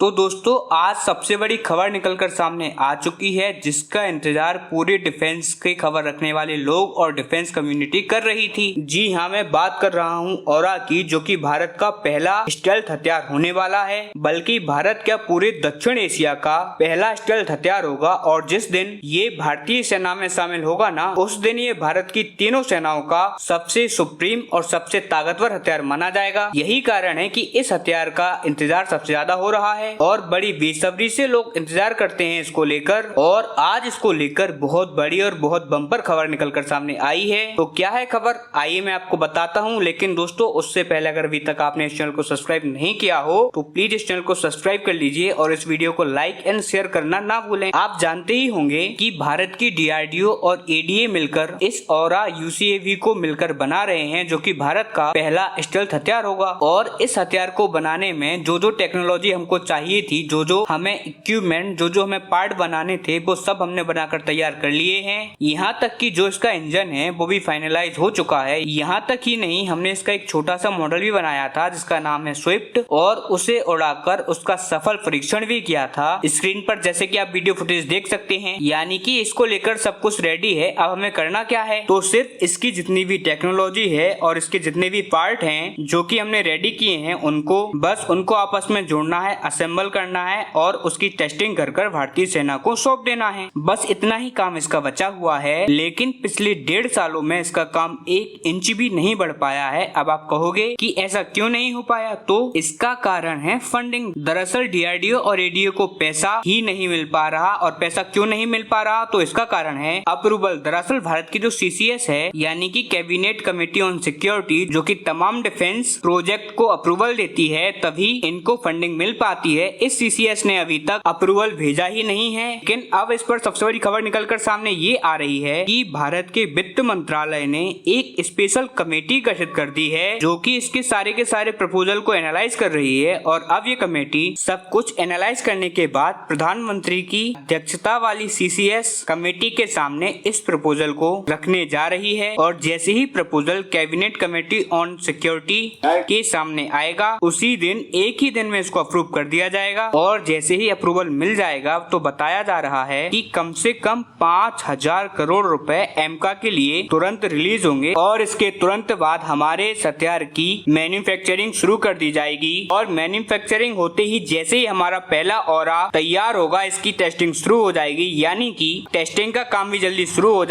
तो दोस्तों आज सबसे बड़ी खबर निकलकर सामने आ चुकी है, जिसका इंतजार पूरे डिफेंस की खबर रखने वाले लोग और डिफेंस कम्युनिटी कर रही थी। जी हाँ, मैं बात कर रहा हूँ ऑरा की, जो कि भारत का पहला स्टेल्थ हथियार होने वाला है। बल्कि भारत क्या पूरे दक्षिण एशिया का पहला स्टेल्थ हथियार होगा। और जिस दिन ये भारतीय सेना में शामिल होगा ना, उस दिन ये भारत की तीनों सेनाओं का सबसे सुप्रीम और सबसे ताकतवर हथियार माना जाएगा। यही कारण है कि इस हथियार का इंतजार सबसे ज्यादा हो रहा है और बड़ी बेसब्री से लोग इंतजार करते हैं इसको लेकर। और आज इसको लेकर बहुत बड़ी और बहुत बम्पर खबर निकलकर सामने आई है। तो क्या है खबर, आइए मैं आपको बताता हूं। लेकिन दोस्तों उससे पहले अगर अभी तक आपने इस चैनल को सब्सक्राइब नहीं किया हो तो प्लीज इस चैनल को सब्सक्राइब कर लीजिए और इस वीडियो को लाइक एंड शेयर करना ना भूलें। आप जानते ही होंगे कि भारत की DRDO और ADA मिलकर इस ऑरा UCAV को मिलकर बना रहे हैं, जो कि भारत का पहला स्टेल्थ हथियार होगा। और इस हथियार को बनाने में जो जो टेक्नोलॉजी हमको चाहिए थी, जो जो हमें इक्विपमेंट, जो जो हमें पार्ट बनाने थे, वो सब हमने बनाकर तैयार कर लिए हैं। यहाँ तक कि जो इसका इंजन है वो भी फाइनलाइज हो चुका है। यहाँ तक ही नहीं, हमने इसका एक छोटा सा मॉडल भी बनाया था जिसका नाम है स्विफ्ट, और उसे उड़ाकर उसका सफल परीक्षण भी किया था। स्क्रीन पर जैसे कि आप वीडियो फुटेज देख सकते हैं। यानी कि इसको लेकर सब कुछ रेडी है। अब हमें करना क्या है, तो सिर्फ इसकी जितनी भी टेक्नोलॉजी है और इसके जितने भी पार्ट हैं जो कि हमने रेडी किए हैं, उनको आपस में जोड़ना है, असेंबल करना है और उसकी टेस्टिंग कर कर भारतीय सेना को सौंप देना है। बस इतना ही काम इसका बचा हुआ है। लेकिन पिछले 1.5 सालों में इसका काम 1 इंच भी नहीं बढ़ पाया है। अब आप कहोगे कि ऐसा क्यों नहीं हो पाया, तो इसका कारण है फंडिंग। दरअसल DRDO और ADA को पैसा ही नहीं मिल पा रहा। और पैसा क्यों नहीं मिल पा रहा, तो इसका कारण है अप्रूवल। दरअसल भारत की जो CCS है, यानी कि कैबिनेट कमेटी ऑन सिक्योरिटी, जो कि तमाम डिफेंस प्रोजेक्ट को अप्रूवल देती है, तभी इनको फंडिंग मिल पाती है। इस CCS ने अभी तक अप्रूवल भेजा ही नहीं है। लेकिन अब इस पर सबसे बड़ी खबर निकलकर सामने ये आ रही है कि भारत के वित्त मंत्रालय ने एक स्पेशल कमेटी गठित कर दी है, जो कि इसके सारे के सारे प्रपोजल को एनालाइज कर रही है। और अब ये कमेटी सब कुछ एनालाइज करने के बाद प्रधानमंत्री की अध्यक्षता वाली CCS कमेटी के सामने इस प्रपोजल को रखने जा रही है। और जैसे ही proposal cabinet committee on security के सामने आएगा, उसी दिन एक ही दिन में इसको अप्रूव कर दिया जाएगा। और जैसे ही अप्रूवल मिल जाएगा तो बताया जा रहा है कि कम से कम 5,000 करोड़ रुपए एमका के लिए तुरंत रिलीज होंगे। और इसके तुरंत बाद हमारे हथियार की मैन्युफैक्चरिंग शुरू कर दी जाएगी। और मैन्युफैक्चरिंग होते ही जैसे ही हमारा पहला ऑरा तैयार होगा, इसकी टेस्टिंग शुरू हो जाएगी। यानी कि टेस्टिंग का काम भी जल्दी शुरू हो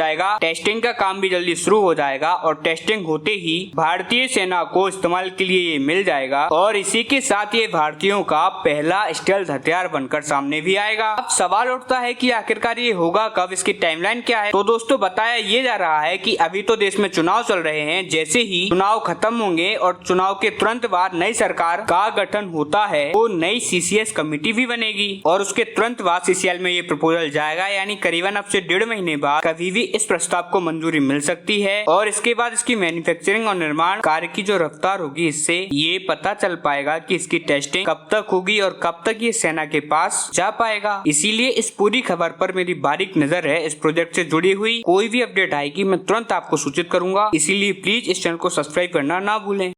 जाएगा। और टेस्टिंग होते ही भारतीय सेना को इस्तेमाल के लिए ये मिल जाएगा। और इसी के साथ ये भारतीयों का पहला स्टेल्थ हथियार बनकर सामने भी आएगा। अब सवाल उठता है कि आखिरकार ये होगा कब, इसकी टाइमलाइन क्या है। तो दोस्तों बताया ये जा रहा है कि अभी तो देश में चुनाव चल रहे हैं। जैसे ही चुनाव खत्म होंगे और चुनाव के तुरंत बाद नई सरकार का गठन होता है, तो नई CCS कमेटी भी बनेगी और उसके तुरंत बाद CCL में ये प्रपोजल जाएगा। यानी करीबन अब से 1.5 महीने बाद कभी भी इस प्रस्ताव को मंजूरी मिल सकती है। और इसके बाद इसकी मैन्युफैक्चरिंग और निर्माण कार्य की जो रफ्तार होगी, इससे ये पता चल पाएगा कि इसकी टेस्टिंग कब तक होगी और कब तक ये सेना के पास जा पाएगा। इसीलिए इस पूरी खबर पर मेरी बारीक नजर है। इस प्रोजेक्ट से जुड़ी हुई कोई भी अपडेट आएगी मैं तुरंत आपको सूचित करूंगा। इसीलिए प्लीज इस चैनल को सब्सक्राइब करना ना भूलें।